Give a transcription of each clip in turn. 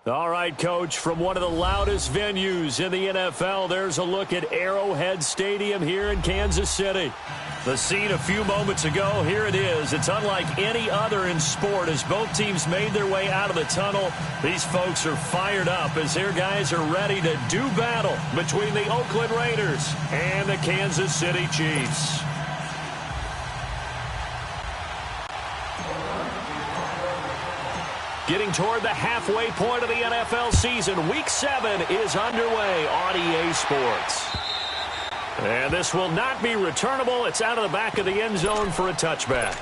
All right, Coach, from one of the loudest venues in the NFL, there's a look at Arrowhead Stadium here in Kansas City. The scene a few moments ago, here it is. It's unlike any other in sport as both teams made their way out of the tunnel. These folks are fired up as their guys are ready to do battle between the Oakland Raiders and the Kansas City Chiefs. Getting toward the halfway point of the NFL season, Week 7 is underway on EA Sports. And this will not be returnable. It's out of the back of the end zone for a touchback.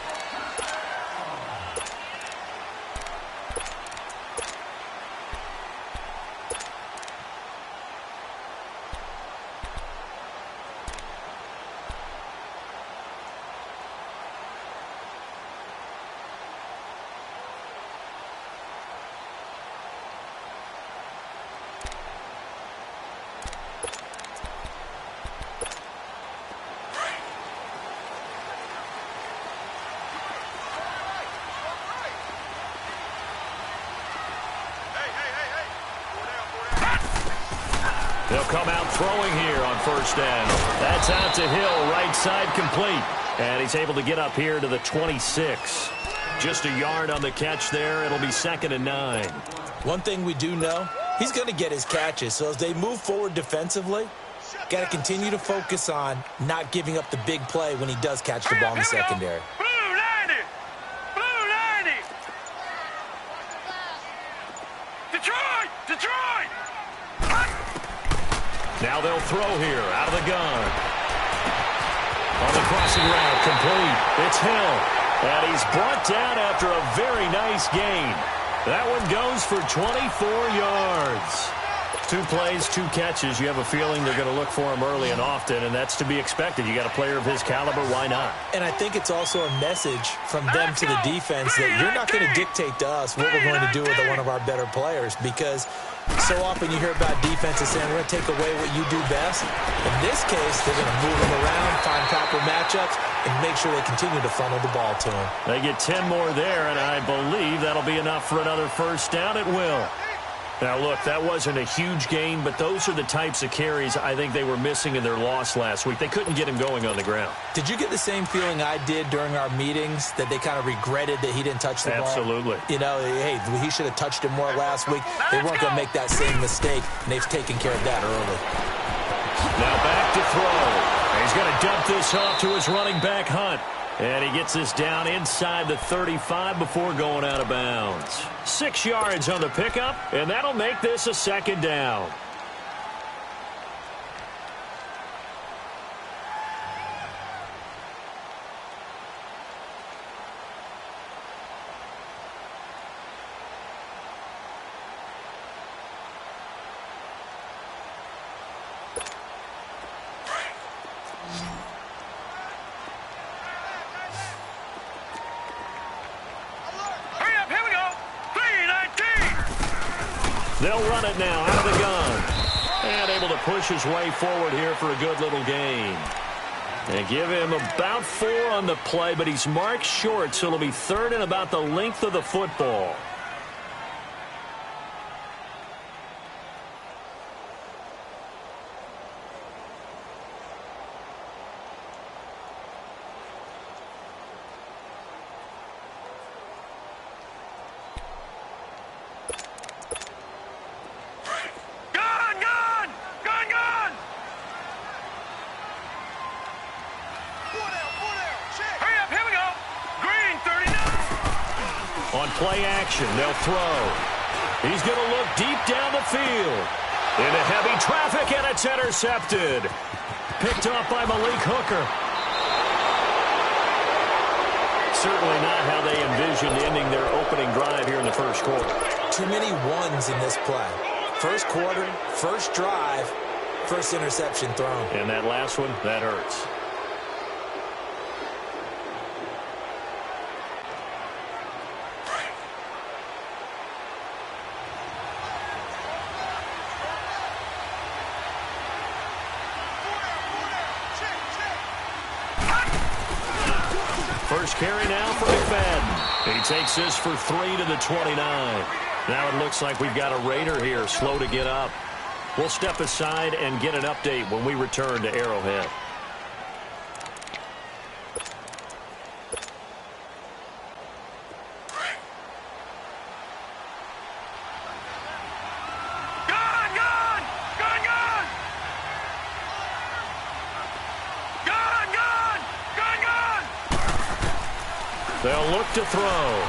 They'll come out throwing here on first down. That's out to Hill, right side complete. And he's able to get up here to the 26. Just a yard on the catch there. It'll be 2nd and 9. One thing we do know, he's going to get his catches. So as they move forward defensively, got to continue to focus on not giving up the big play when he does catch the ball in the secondary. Now they'll throw here out of the gun. On the crossing route, complete. It's Hill. And he's brought down after a very nice gain. That one goes for 24 yards. 2 plays, 2 catches. You have a feeling they're going to look for him early and often, and that's to be expected. You got a player of his caliber, why not? And I think it's also a message from them to the defense that you're not going to dictate to us what we're going to do with one of our better players, because so often you hear about defenses saying, we're going to take away what you do best. In this case, they're going to move them around, find proper matchups, and make sure they continue to funnel the ball to him. They get 10 more there, and I believe that'll be enough for another first down. It will. Now, look, that wasn't a huge gain, but those are the types of carries I think they were missing in their loss last week. They couldn't get him going on the ground. Did you get the same feeling I did during our meetings, that they kind of regretted that he didn't touch the ball? Absolutely. You know, hey, he should have touched it more last week. They weren't going to make that same mistake, and they've taken care of that early. Now back to throw. He's going to dump this off to his running back, Hunt. And he gets this down inside the 35 before going out of bounds. 6 yards on the pickup, and that'll make this a 2nd down. They'll run it now out of the gun. And able to push his way forward here for a good little gain. And give him about 4 on the play, but he's marked short, so it'll be 3rd and about the length of the football. Play action. They'll throw. He's going to look deep down the field. Into heavy traffic, and it's intercepted. Picked off by Malik Hooker. Certainly not how they envisioned ending their opening drive here in the first quarter. Too many ones in this play. First quarter, first drive, first interception thrown. And that last one, that hurts. First carry now for McFadden. He takes this for 3 to the 29. Now it looks like we've got a Raider here, slow to get up. We'll step aside and get an update when we return to Arrowhead. They'll look to throw.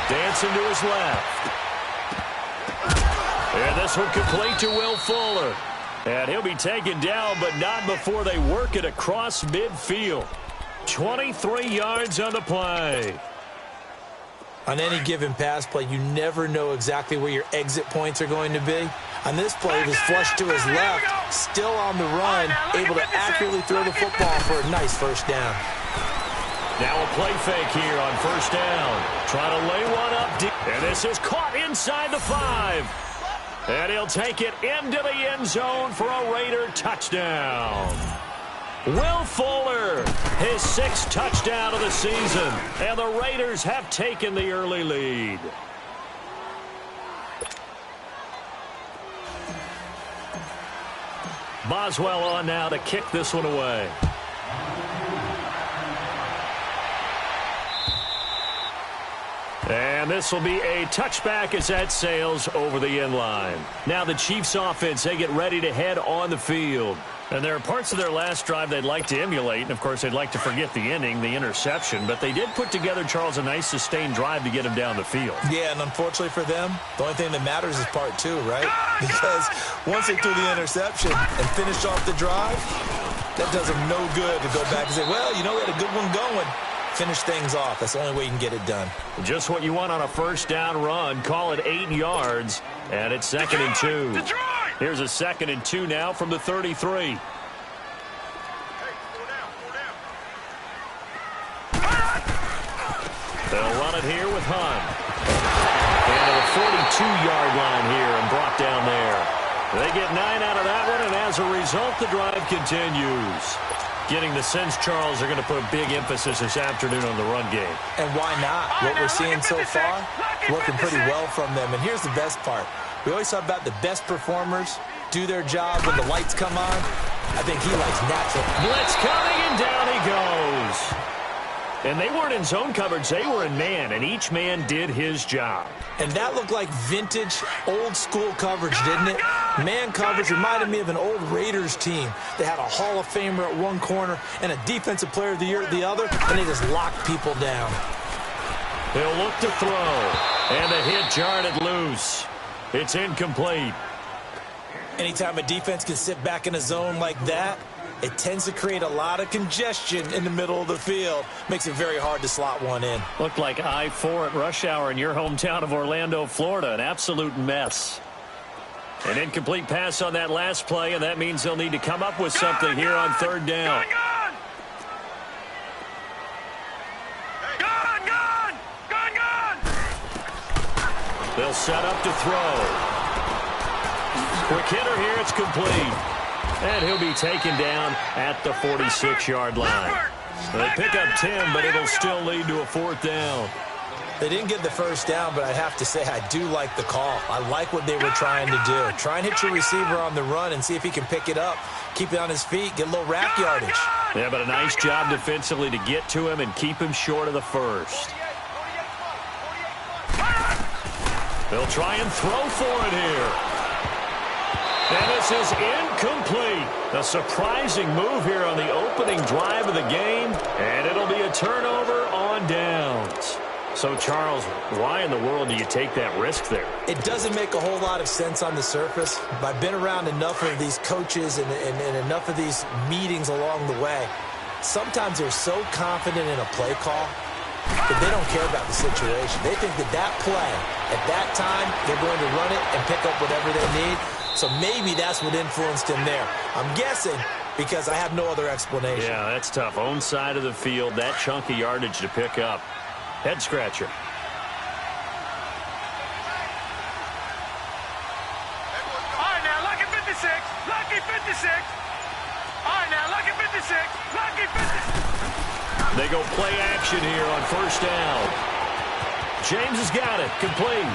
Dancing to his left. And this one complete to Will Fuller. And he'll be taken down, but not before they work it across midfield. 23 yards on the play. On any given pass play, you never know exactly where your exit points are going to be. On this play, it was flushed to his left, still on the run, able to accurately throw the football for a nice first down. Now a play fake here on first down. Trying to lay one up deep. And this is caught inside the 5. And he'll take it into the end zone for a Raider touchdown. Will Fuller, his 6th touchdown of the season. And the Raiders have taken the early lead. Boswell on now to kick this one away. And this will be a touchback as that sails over the end line. Now the Chiefs offense, they get ready to head on the field. And there are parts of their last drive they'd like to emulate. And, of course, they'd like to forget the ending, the interception. But they did put together, Charles, a nice sustained drive to get him down the field. Yeah, and unfortunately for them, the only thing that matters is part 2, right? Because once they threw the interception and finished off the drive, that does them no good to go back and say, well, you know, we had a good one going. Finish things off. That's the only way you can get it done. Just what you want on a first down run. Call it 8 yards, and it's 2nd and 2. Here's a 2nd and 2 now from the 33. They'll run it here with Hunt. And to the 42-yard line here and brought down there. They get 9 out of that one, and as a result, the drive continues. Getting the sense, Charles, they're going to put a big emphasis this afternoon on the run game. And why not? What we're seeing so far, working pretty well from them. And here's the best part. We always talk about the best performers do their job when the lights come on. I think he likes natural. Blitz coming, and down he goes. And they weren't in zone coverage. They were in man, and each man did his job. And that looked like vintage, old-school coverage, didn't it? Man coverage reminded me of an old Raiders team. They had a Hall of Famer at one corner and a Defensive Player of the Year at the other, and they just locked people down. He'll look to throw, and the hit jarred it loose. It's incomplete. Anytime a defense can sit back in a zone like that, it tends to create a lot of congestion in the middle of the field. Makes it very hard to slot one in. Looked like I-4 at rush hour in your hometown of Orlando, Florida. An absolute mess. An incomplete pass on that last play, and that means they'll need to come up with something here on 3rd down. They'll set up to throw. Quick hitter here, it's complete. And he'll be taken down at the 46-yard line. They pick up 10, but it'll still lead to a 4th down. They didn't get the first down, but I have to say I do like the call. I like what they were trying to do. Try and hit your receiver on the run and see if he can pick it up, keep it on his feet, get a little rack yardage. Yeah, but a nice job defensively to get to him and keep him short of the first. They'll try and throw for it here. And this is incomplete. A surprising move here on the opening drive of the game, and it'll be a turnover on downs. So, Charles, why in the world do you take that risk there? It doesn't make a whole lot of sense on the surface. I've been around enough of these coaches and enough of these meetings along the way. Sometimes they're so confident in a play call that they don't care about the situation. They think that play, at that time, they're going to run it and pick up whatever they need. So maybe that's what influenced him there. I'm guessing because I have no other explanation. Yeah, that's tough. Own side of the field, that chunk of yardage to pick up. Head scratcher. All right, now, lucky 56. Lucky 56. All right, now, lucky 56. Lucky 56. They go play action here on first down. James has got it. Complete.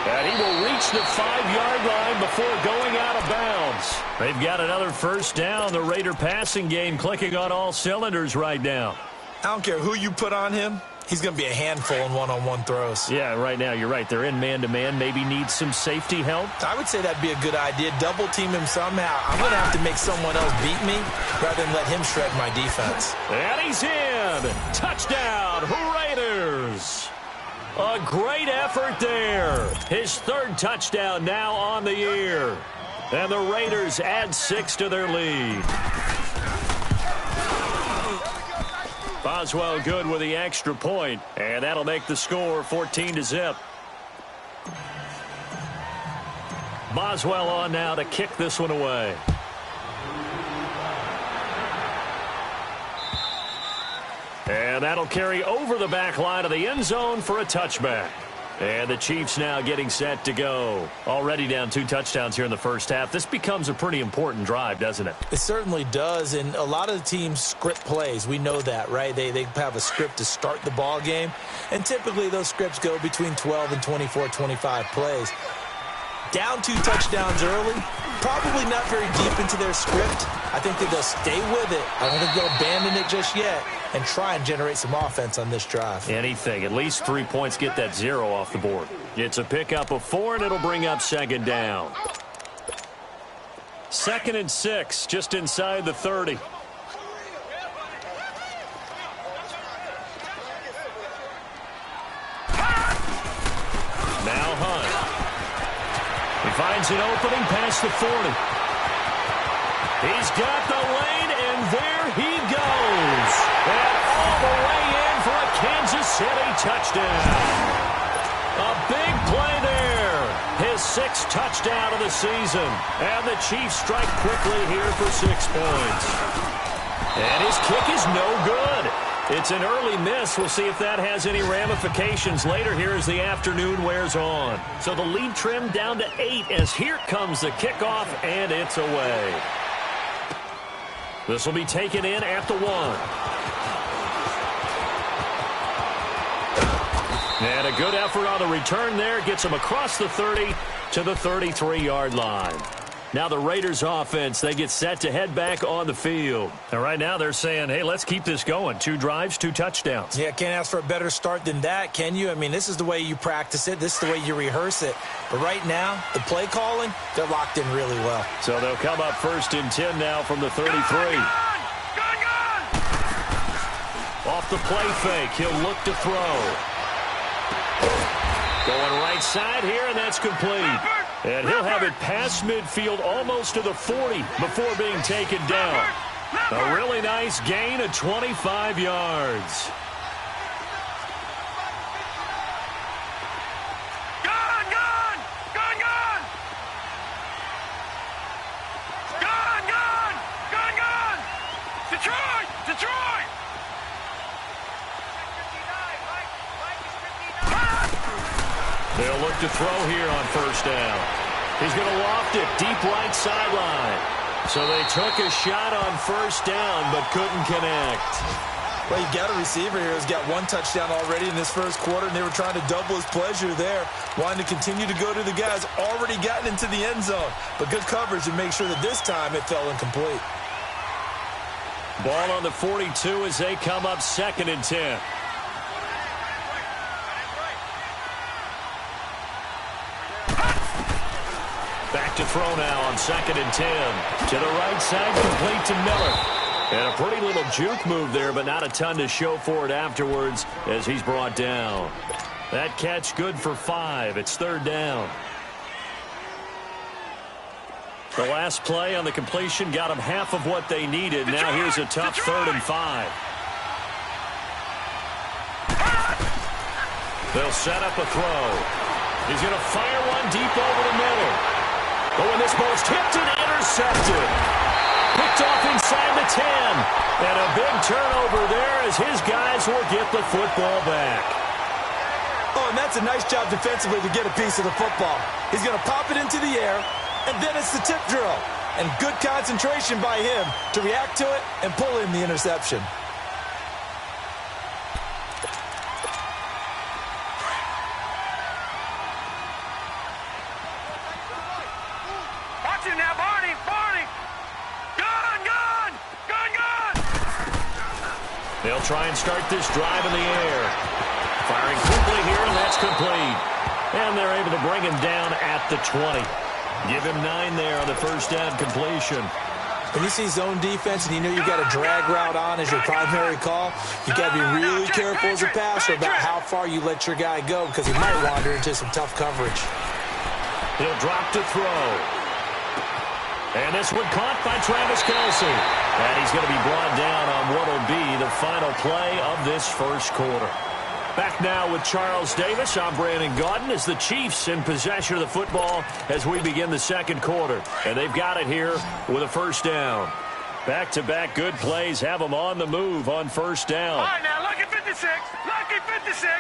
And he will reach the 5-yard line before going out of bounds. They've got another first down. The Raider passing game clicking on all cylinders right now. I don't care who you put on him. He's going to be a handful in one-on-one throws. Yeah, right now you're right. They're in man-to-man. Maybe need some safety help. I would say that'd be a good idea. Double-team him somehow. I'm going to have to make someone else beat me rather than let him shred my defense. And he's in. Touchdown, Raiders. A great effort there. His third touchdown now on the year. And the Raiders add 6 to their lead. Boswell good with the extra point, and that'll make the score 14-0. Boswell on now to kick this one away. And that'll carry over the back line of the end zone for a touchback. And the Chiefs now getting set to go. Already down 2 touchdowns here in the first half. This becomes a pretty important drive, doesn't it? It certainly does, and a lot of the teams script plays. We know that, right? They have a script to start the ball game, and typically those scripts go between 12 and 24, 25 plays. Down 2 touchdowns early, probably not very deep into their script. I think that they'll stay with it. I don't think they'll abandon it just yet and try and generate some offense on this drive. Anything. At least 3 points, get that 0 off the board. It's a pickup of 4, and it'll bring up second down. 2nd and 6, just inside the 30. Now Hunt. He finds an opening past the 40. He's got the lane, and there he goes. And all the way in for a Kansas City touchdown. A big play there. His 6th touchdown of the season. And the Chiefs strike quickly here for 6 points. And his kick is no good. It's an early miss. We'll see if that has any ramifications later here as the afternoon wears on. So the lead trimmed down to 8 as here comes the kickoff, and it's away. This will be taken in at the 1. And a good effort on the return there. Gets him across the 30 to the 33-yard line. Now the Raiders offense, they get set to head back on the field. And right now they're saying, hey, let's keep this going. 2 drives, 2 touchdowns. Yeah, can't ask for a better start than that, can you? I mean, this is the way you practice it. This is the way you rehearse it. But right now, the play calling, they're locked in really well. So they'll come up 1st and 10 now from the 33. Off the play fake, he'll look to throw. Going right side here, and that's complete. And he'll have it past midfield almost to the 40 before being taken down. A really nice gain of 25 yards. Detroit! They'll look to throw here on first down. He's going to loft it deep right sideline. So they took a shot on first down but couldn't connect. Well, you got a receiver here who's got 1 touchdown already in this first quarter, and they were trying to double his pleasure there, wanting to continue to go to the guys already gotten into the end zone. But good coverage and make sure that this time it fell incomplete. Ball on the 42 as they come up 2nd and 10. Back to throw now on 2nd and 10. To the right side, complete to Miller. And a pretty little juke move there, but not a ton to show for it afterwards as he's brought down. That catch good for 5. It's 3rd down. The last play on the completion got them half of what they needed. Now here's a tough 3rd and 5. They'll set up a throw. He's going to fire one deep over the middle. Oh, and this ball's tipped and intercepted. Picked off inside the 10. And a big turnover there as his guys will get the football back. Oh, and that's a nice job defensively to get a piece of the football. He's going to pop it into the air, and then it's the tip drill. And good concentration by him to react to it and pull in the interception. They'll try and start this drive in the air. Firing quickly here, and that's complete. And they're able to bring him down at the 20. Give him 9 there on the first down completion. When you see zone defense and you know you've got a drag route on as your primary call, you've got to be really careful as a passer about how far you let your guy go because he might wander into some tough coverage. He'll drop to throw. And this one caught by Travis Kelce. And he's going to be brought down on what will be the final play of this first quarter. Back now with Charles Davis. I'm Brandon Gaudin as the Chiefs in possession of the football as we begin the second quarter. And they've got it here with a first down. Back-to-back good plays have them on the move on first down. All right, now, lucky 56. Lucky 56.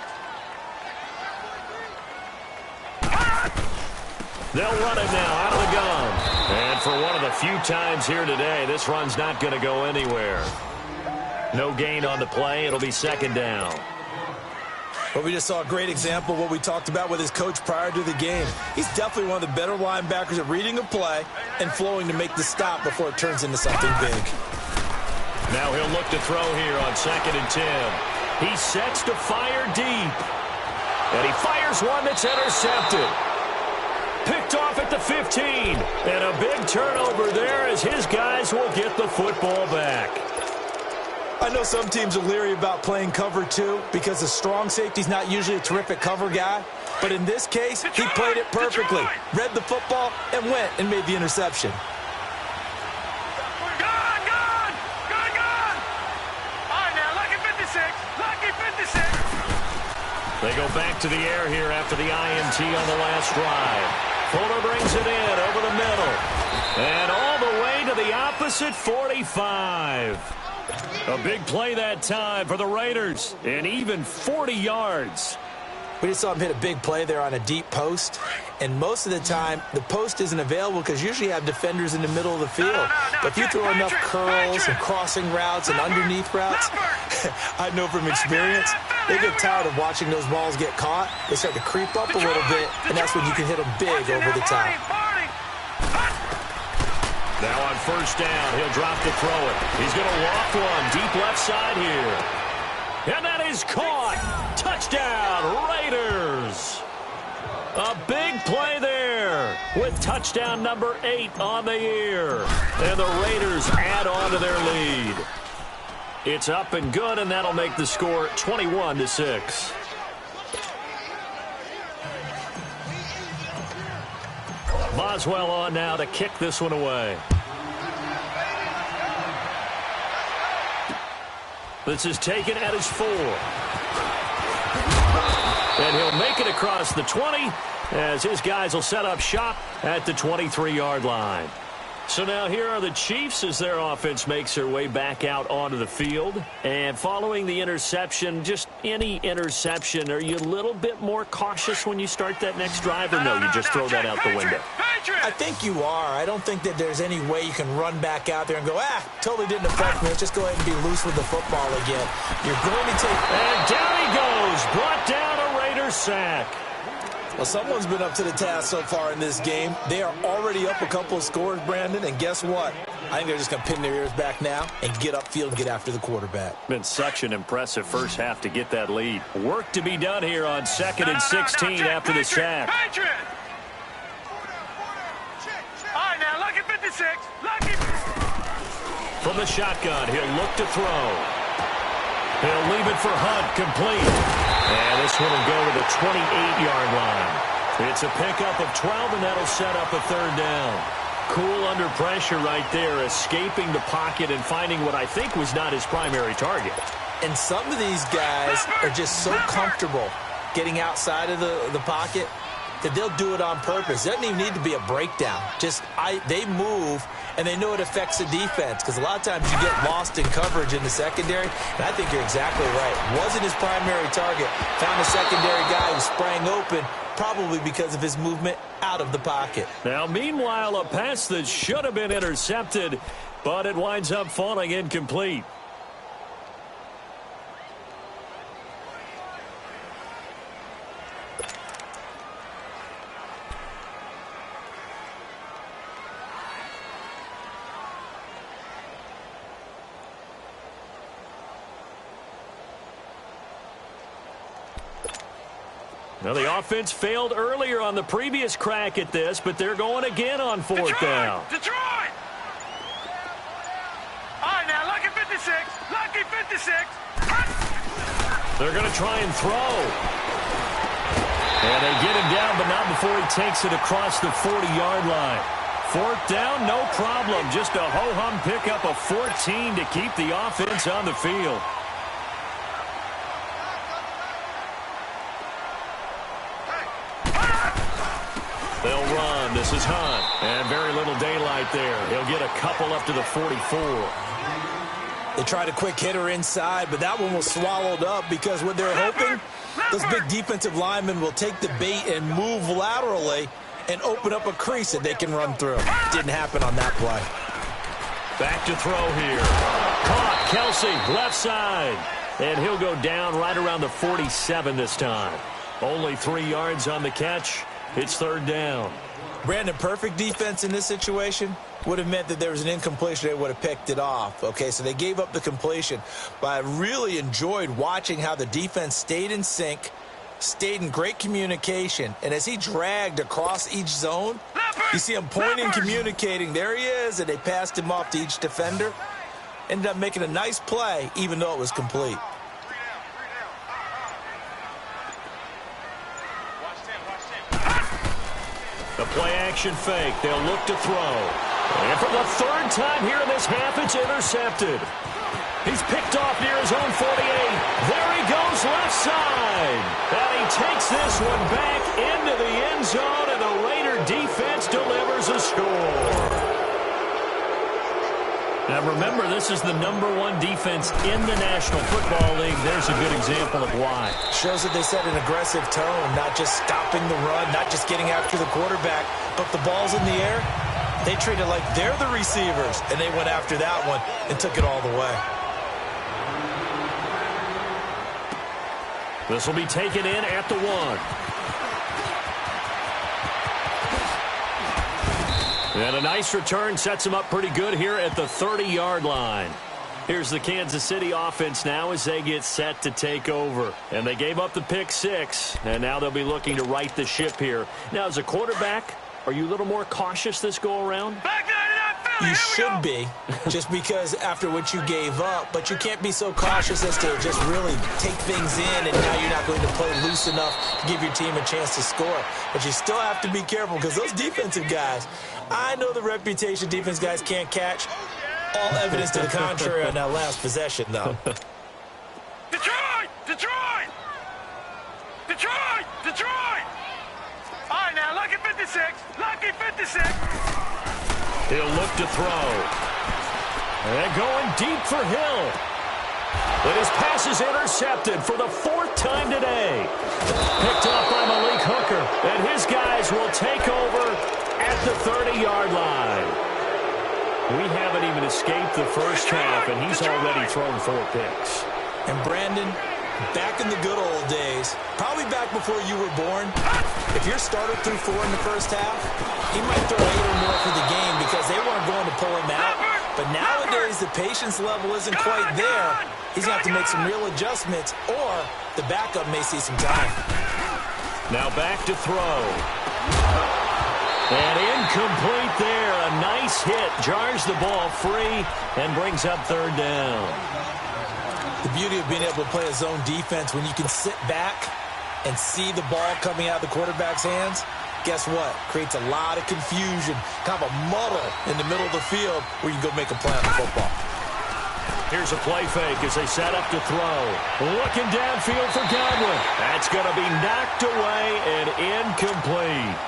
They'll run it now out of the gun. And for one of the few times here today, this run's not going to go anywhere. No gain on the play. It'll be second down. Well, we just saw a great example of what we talked about with his coach prior to the game. He's definitely one of the better linebackers at reading a play and flowing to make the stop before it turns into something big. Now he'll look to throw here on 2nd and 10. He sets to fire deep. And he fires one that's intercepted. Picked off at the 15. And a big turnover there as his guys will get the football back. I know some teams are leery about playing cover 2 because the strong safety's not usually a terrific cover guy. But in this case, he played it perfectly. Read the football and went and made the interception. Gone! All right, now, lucky 56. Lucky 56. They go back to the air here after the INT on the last drive. Fuller brings it in over the middle. And all the way to the opposite 45. A big play that time for the Raiders. And even 40 yards. We just saw him hit a big play there on a deep post. And most of the time, the post isn't available because usually you have defenders in the middle of the field. But if you throw enough curls and crossing routes and underneath routes, I know from experience, they get tired of watching those balls get caught. They start to creep up a little bit, and that's when you can hit them big over the top. Now on first down, he'll drop to throw it. He's going to walk one deep left side here. And that is caught. Touchdown, Raiders. A big play there with touchdown number 8 on the year. And the Raiders add on to their lead. It's up and good, and that'll make the score 21-6. Boswell on now to kick this one away. This is taken at his 4. And he'll make it across the 20 as his guys will set up shop at the 23-yard line. So now here are the Chiefs as their offense makes their way back out onto the field. And following the interception, just any interception, are you a little bit more cautious when you start that next drive, or no, you just throw that out the window? I think you are. I don't think that there's any way you can run back out there and go, totally didn't affect me. Let's just go ahead and be loose with the football again. You're going to take... And down he goes. Brought down a Raiders sack. Well, someone's been up to the task so far in this game. They are already up a couple of scores, Brandon, and guess what? I think they're just going to pin their ears back now and get upfield and get after the quarterback. Been such an impressive first half to get that lead. Work to be done here on 2nd and 16 after the sack. All right, now, lucky 56. Lucky. From the shotgun, he'll look to throw. He'll leave it for Hunt, complete. And this one will go to the 28-yard line. It's a pickup of 12, and that'll set up a third down. Cool under pressure right there, escaping the pocket and finding what I think was not his primary target. And some of these guys are just so comfortable getting outside of the pocket that they'll do it on purpose. It doesn't even need to be a breakdown. They move, and they know it affects the defense because a lot of times you get lost in coverage in the secondary, and I think you're exactly right. Wasn't his primary target. Found a secondary guy who sprang open, probably because of his movement out of the pocket. Now, meanwhile, a pass that should have been intercepted, but it winds up falling incomplete. Now, the offense failed earlier on the previous crack at this, but they're going again on fourth down. Detroit! All right, now, lucky 56. Lucky 56. They're going to try and throw. And they get him down, but not before he takes it across the 40-yard line. Fourth down, no problem. Just a ho-hum pickup of 14 to keep the offense on the field. They'll run. This is Hunt. And very little daylight there. He'll get a couple up to the 44. They tried a quick hitter inside, but that one was swallowed up because what they're hoping, those big defensive linemen will take the bait and move laterally and open up a crease that they can run through. Didn't happen on that play. Back to throw here. Caught. Kelsey, left side. And he'll go down right around the 47 this time. Only 3 yards on the catch. It's third down. Brandon, perfect defense in this situation would have meant that there was an incompletion. They would have picked it off. Okay, so they gave up the completion. But I really enjoyed watching how the defense stayed in sync, stayed in great communication. And as he dragged across each zone, you see him pointing, communicating. There he is, and they passed him off to each defender. Ended up making a nice play, even though it was complete. The play-action fake. They'll look to throw. And for the third time here in this half, it's intercepted. He's picked off near his own 48. There he goes left side. And he takes this one back into the end zone, and the Raider defense delivers a score. Now, remember, this is the #1 defense in the National Football League. There's a good example of why. Shows that they set an aggressive tone, not just stopping the run, not just getting after the quarterback, but the ball's in the air. They treat it like they're the receivers, and they went after that one and took it all the way. This will be taken in at the 1. And a nice return sets him up pretty good here at the 30-yard line. Here's the Kansas City offense now as they get set to take over. And they gave up the pick 6, and now they'll be looking to right the ship here. Now, as a quarterback, are you a little more cautious this go-around? You should be, just because after what you gave up, but you can't be so cautious as to just really take things in, and now you're not going to play loose enough to give your team a chance to score. But you still have to be careful because those defensive guys, I know the reputation defense guys can't catch. All evidence to the contrary on that last possession, though. Detroit! Detroit! Detroit! Detroit! All right, now, lucky 56. Lucky 56. He'll look to throw. And going deep for Hill. But his pass is intercepted for the 4th time today. Picked off by Malik Hooker. And his guys will take over at the 30-yard line. We haven't even escaped the first half, and he's already thrown 4 picks. And Brandon, back in the good old days, probably back before you were born, if your starter threw 4 in the first half, he might throw 8 or more for the game because they weren't going to pull him out. But nowadays, the patience level isn't quite there. He's going to have to make some real adjustments, or the backup may see some time. Now back to throw. And incomplete there. A nice hit. Jars the ball free and brings up third down. The beauty of being able to play a zone defense when you can sit back and see the ball coming out of the quarterback's hands, guess what? Creates a lot of confusion, kind of a muddle in the middle of the field where you can go make a play on the football. Here's a play fake as they set up to throw. Looking downfield for Godwin. That's going to be knocked away and incomplete.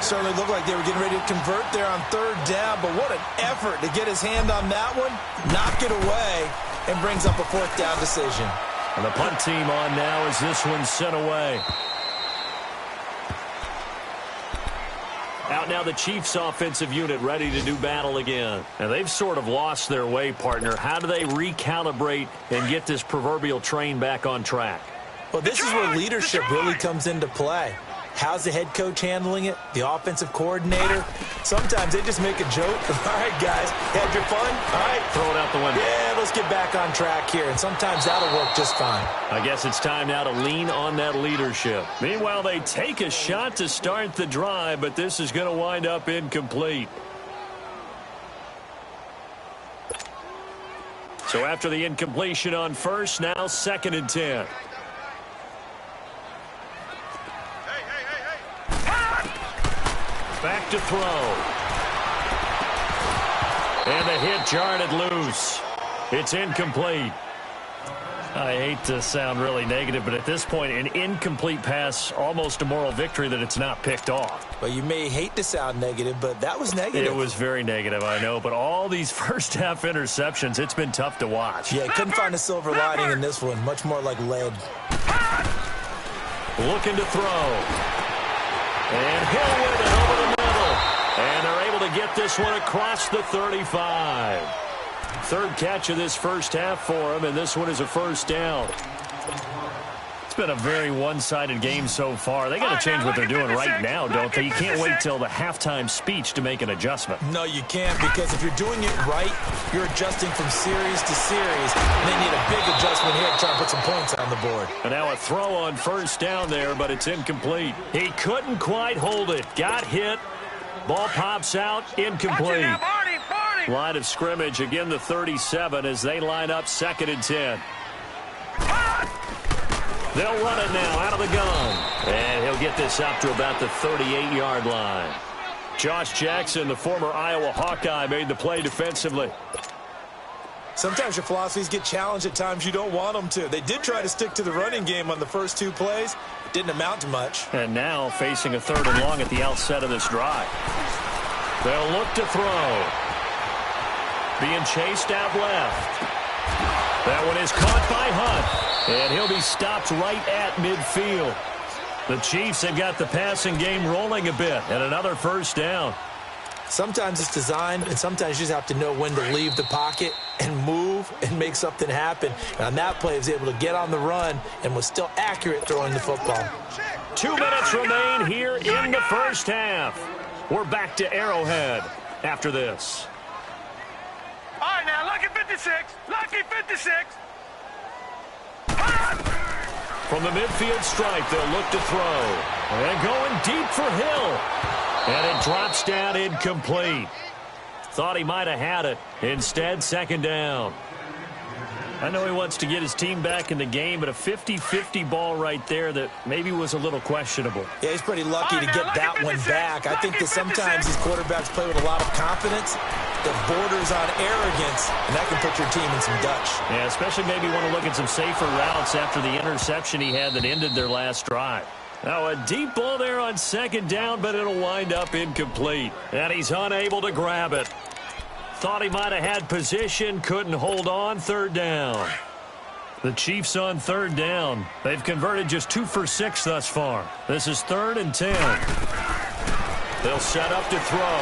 Certainly looked like they were getting ready to convert there on third down, but what an effort to get his hand on that one, knock it away, and brings up a 4th down decision. And the punt team on now as this one's sent away. Out now the Chiefs offensive unit ready to do battle again. And they've sort of lost their way, partner. How do they recalibrate and get this proverbial train back on track? Well, this is where leadership really comes into play. How's the head coach handling it? The offensive coordinator? Sometimes they just make a joke. All right, guys, had your fun? All right. Throw it out the window. Yeah, let's get back on track here, and sometimes that'll work just fine. I guess it's time now to lean on that leadership. Meanwhile, they take a shot to start the drive, but this is going to wind up incomplete. So after the incompletion on first, now 2nd and 10. Back to throw. And the hit jarred it loose. It's incomplete. I hate to sound really negative, but at this point, an incomplete pass, almost a moral victory that it's not picked off. Well, you may hate to sound negative, but that was negative. It was very negative, I know, but all these first-half interceptions, it's been tough to watch. Yeah, couldn't find a silver lining in this one. Much more like lead. Looking to throw. And Hill with it over the middle. And they're able to get this one across the 35. Third catch of this first half for him, and this one is a first down. It's been a very one-sided game so far. They got to change what they're doing right now, don't they? You can't wait till the halftime speech to make an adjustment. No, you can't, because if you're doing it right, you're adjusting from series to series, and they need a big adjustment here to try and put some points on the board. And now a throw on first down there, but it's incomplete. He couldn't quite hold it. Got hit. Ball pops out. Incomplete. Line of scrimmage, again the 37 as they line up 2nd and 10. They'll run it now out of the gun. And he'll get this up to about the 38-yard line. Josh Jackson, the former Iowa Hawkeye, made the play defensively. Sometimes your philosophies get challenged at times you don't want them to. They did try to stick to the running game on the first 2 plays. Didn't amount to much. And now facing a 3rd and long at the outset of this drive. They'll look to throw. Being chased out left. That one is caught by Hunt. And he'll be stopped right at midfield. The Chiefs have got the passing game rolling a bit. And another first down. Sometimes it's designed, and sometimes you just have to know when to leave the pocket and move and make something happen. And on that play, he was able to get on the run and was still accurate throwing the football. 2 minutes remain here in the first half. We're back to Arrowhead after this. All right, now, lucky 56. Lucky 56. From the midfield stripe, they'll look to throw. And going deep for Hill. And it drops down incomplete. Thought he might have had it. Instead, 2nd down. I know he wants to get his team back in the game, but a 50-50 ball right there that maybe was a little questionable. Yeah, he's pretty lucky to get that one back. I think that sometimes these quarterbacks play with a lot of confidence that borders on arrogance, and that can put your team in some Dutch. Yeah, especially maybe want to look at some safer routes after the interception he had that ended their last drive. Now a deep ball there on 2nd down, but it'll wind up incomplete. And he's unable to grab it. Thought he might have had position, couldn't hold on. 3rd down. The Chiefs on 3rd down. They've converted just 2 for 6 thus far. This is 3rd and 10. They'll set up to throw.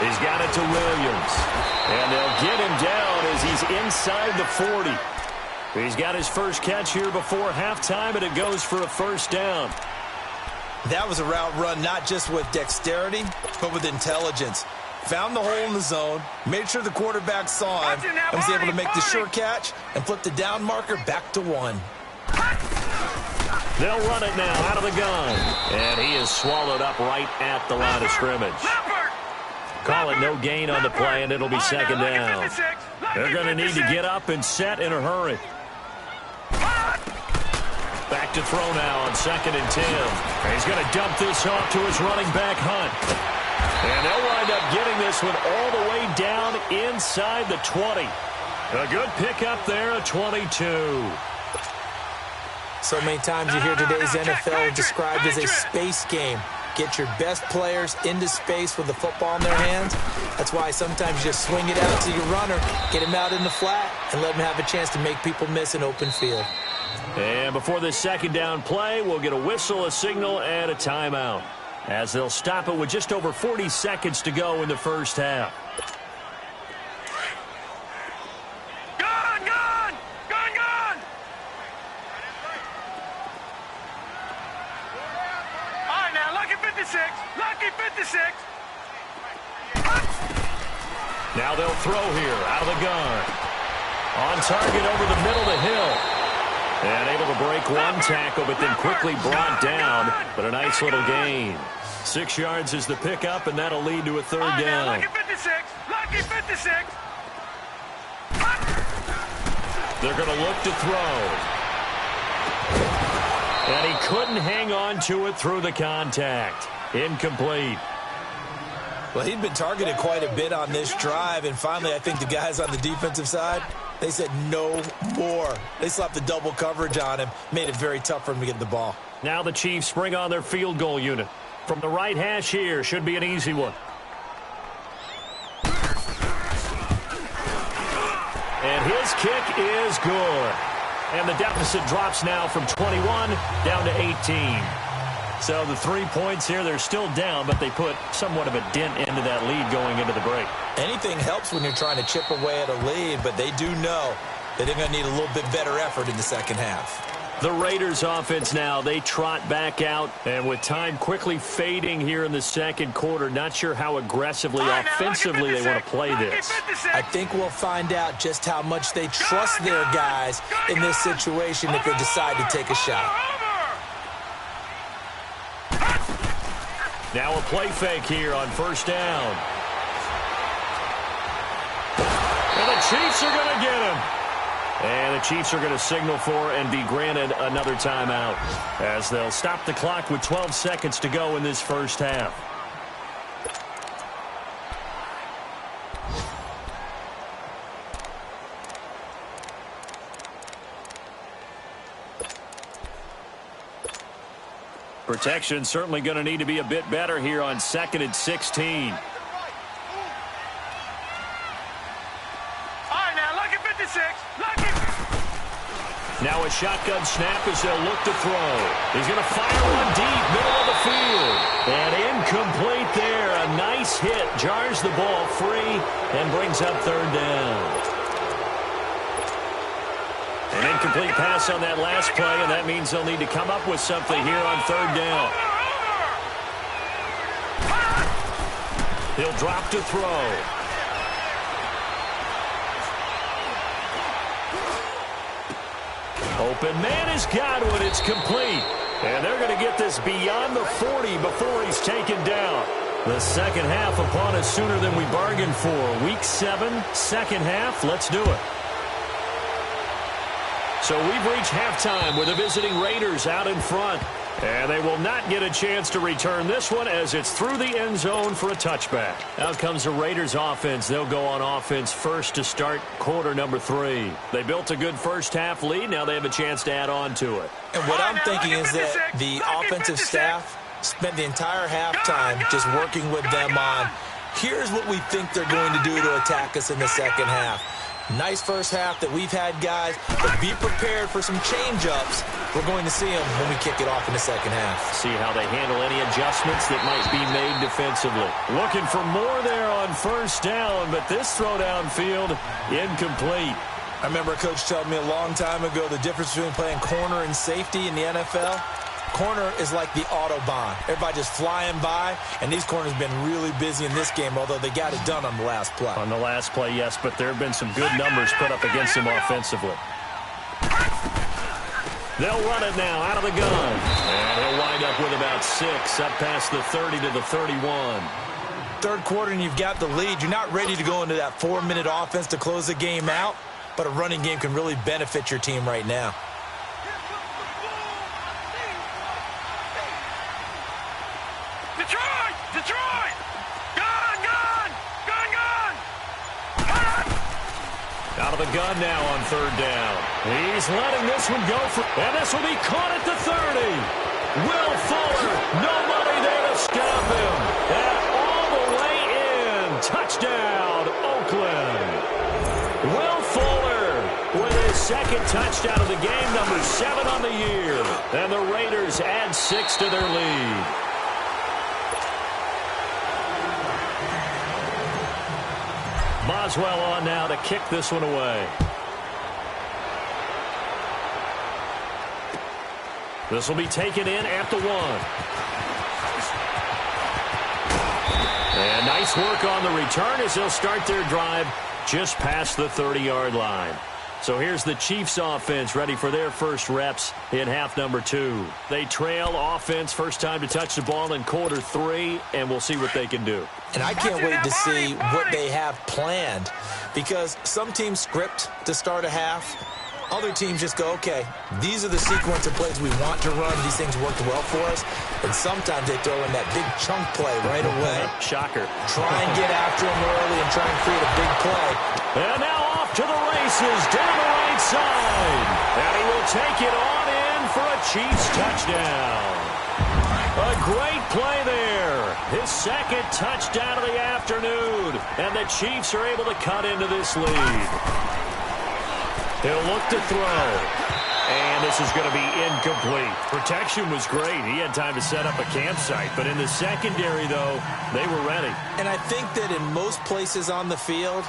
He's got it to Williams. And they'll get him down as he's inside the 40. He's got his first catch here before halftime, and it goes for a first down. That was a route run not just with dexterity, but with intelligence. Found the hole in the zone, made sure the quarterback saw him, and was able to make the sure catch and flip the down marker back to 1. They'll run it now out of the gun. And he is swallowed up right at the line of scrimmage. Call it no gain on the play, and it'll be 2nd down. They're going to need to get up and set in a hurry. Back to throw now on 2nd and 10. He's going to dump this off to his running back, Hunt. And they'll wind up getting this one all the way down inside the 20. A good pickup there, a 22. So many times you hear today's NFL described as a space game. Get your best players into space with the football in their hands. That's why sometimes you just swing it out to your runner, get him out in the flat, and let him have a chance to make people miss an open field. And before this 2nd down play, we'll get a whistle, a signal, and a timeout, as they'll stop it with just over 40 seconds to go in the first half. Now they'll throw here out of the gun. On target over the middle to Hill. And able to break one tackle, but then quickly brought down. But a nice little gain. 6 yards is the pickup, and that'll lead to a third down. Lucky 56. Lucky 56. They're going to look to throw. And he couldn't hang on to it through the contact. Incomplete. Well, he'd been targeted quite a bit on this drive, and finally I think the guys on the defensive side, they said no more. They slapped the double coverage on him, made it very tough for him to get the ball. Now the Chiefs bring on their field goal unit. From the right hash here, should be an easy one. And his kick is good. And the deficit drops now from 21 down to 18. So the 3 points here, they're still down, but they put somewhat of a dent into that lead going into the break. Anything helps when you're trying to chip away at a lead, but they do know that they're going to need a little bit better effort in the second half. The Raiders offense now, they trot back out, and with time quickly fading here in the second quarter, not sure how aggressively, offensively they want to play this. I think we'll find out just how much they trust their guys in this situation if they decide to take a shot. Now a play fake here on first down. And the Chiefs are going to get him. And the Chiefs are going to signal for and be granted another timeout as they'll stop the clock with 12 seconds to go in this first half. Protection certainly going to need to be a bit better here on 2nd and 16. Now a shotgun snap as they'll look to throw. He's going to fire one deep, middle of the field. And incomplete there. A nice hit. Jars the ball free and brings up third down. An incomplete pass on that last play, and that means they'll need to come up with something here on third down. He'll drop to throw. Open man has got one. It's complete. And they're going to get this beyond the 40 before he's taken down. The second half upon us sooner than we bargained for. Week 7, second half. Let's do it. So we've reached halftime with the visiting Raiders out in front. And they will not get a chance to return this one as it's through the end zone for a touchback. Out comes the Raiders offense. They'll go on offense first to start quarter number 3. They built a good first half lead. Now they have a chance to add on to it. And what I'm thinking is that the offensive staff spent the entire halftime just working with them on, here's what we think they're going to do to attack us in the second half. Nice first half that we've had, guys, but be prepared for some change-ups. We're going to see them when we kick it off in the second half. See how they handle any adjustments that might be made defensively. Looking for more there on first down, but this throw downfield, incomplete. I remember a coach telling me a long time ago the difference between playing corner and safety in the NFL. Corner is like the Autobahn. Everybody just flying by, and these corners have been really busy in this game, although they got it done on the last play. On the last play, yes, but there have been some good numbers put up against them offensively. They'll run it now out of the gun. And he'll wind up with about 6, up past the 30 to the 31. Third quarter, and you've got the lead. You're not ready to go into that 4-minute offense to close the game out, but a running game can really benefit your team right now. Out of the gun now on third down. He's letting this one go for, and this will be caught at the 30. Will Fuller, nobody there to stop him. And all the way in. Touchdown, Oakland. Will Fuller with his second touchdown of the game, number 7 on the year. And the Raiders add 6 to their lead. Boswell on now to kick this one away. This will be taken in at the 1. And nice work on the return as they'll start their drive just past the 30-yard line. So here's the Chiefs offense ready for their first reps in half number 2. They trail offense first time to touch the ball in quarter 3, and we'll see what they can do. And I can't wait to see what they have planned, because some teams script to start a half. Other teams just go, okay, these are the sequence of plays we want to run. These things worked well for us. And sometimes they throw in that big chunk play right away. Shocker. Try and get after them early and try and create a big play. And now off to the races down the right side. And he will take it on in for a Chiefs touchdown. A great play there. His second touchdown of the afternoon. And the Chiefs are able to cut into this lead. He'll look to throw. And this is going to be incomplete. Protection was great. He had time to set up a campsite. But in the secondary, though, they were ready. And I think that in most places on the field,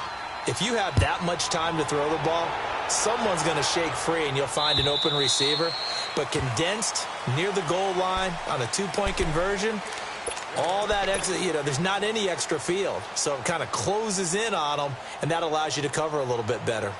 if you have that much time to throw the ball, someone's going to shake free and you'll find an open receiver. But condensed near the goal line on a two-point conversion, all that extra, there's not any extra field. So it kind of closes in on them, and that allows you to cover a little bit better.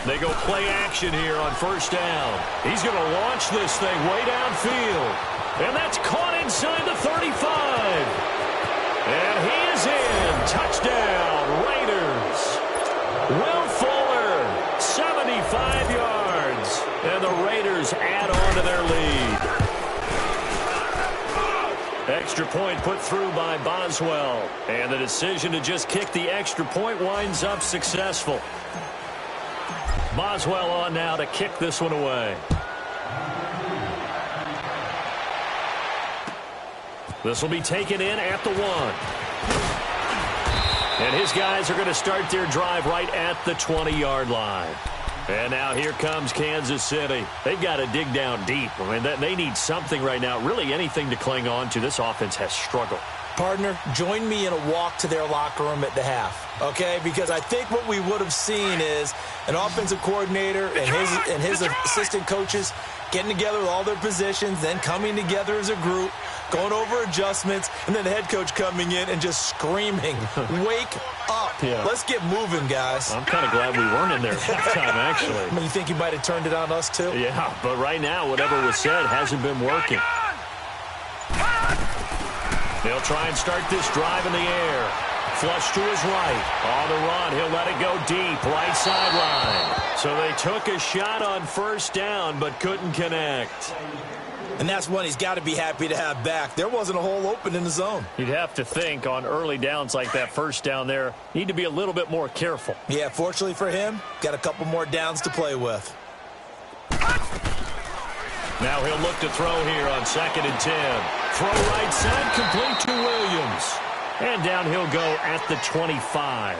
They go play action here on first down. He's going to launch this thing way downfield. And that's caught inside the 35. And he is in. Touchdown, Raiders. Will Fuller, 75 yards. And the Raiders add on to their lead. Extra point put through by Boswell. And the decision to just kick the extra point winds up successful. Boswell on now to kick this one away. This will be taken in at the 1. And his guys are going to start their drive right at the 20-yard line. And now here comes Kansas City. They've got to dig down deep. I mean, they need something right now, really anything to cling on to. This offense has struggled. Partner, join me in a walk to their locker room at the half, okay? Because I think what we would have seen is an offensive coordinator and his assistant coaches getting together with all their positions, then coming together as a group, going over adjustments, and then the head coach coming in and just screaming, wake up. Yeah. Let's get moving, guys. I'm kind of glad we weren't in there at halftime, actually. I mean, you think he might have turned it on us, too? Yeah, but right now, whatever was said hasn't been working. They'll try and start this drive in the air. Flush to his right. On the run, he'll let it go deep, right sideline. So they took a shot on first down, but couldn't connect. And that's one he's got to be happy to have back. There wasn't a hole open in the zone. You'd have to think on early downs like that first down there, need to be a little bit more careful. Yeah, fortunately for him, got a couple more downs to play with. Now he'll look to throw here on 2nd and 10. Throw right side, complete to Williams. And down he'll go at the 25.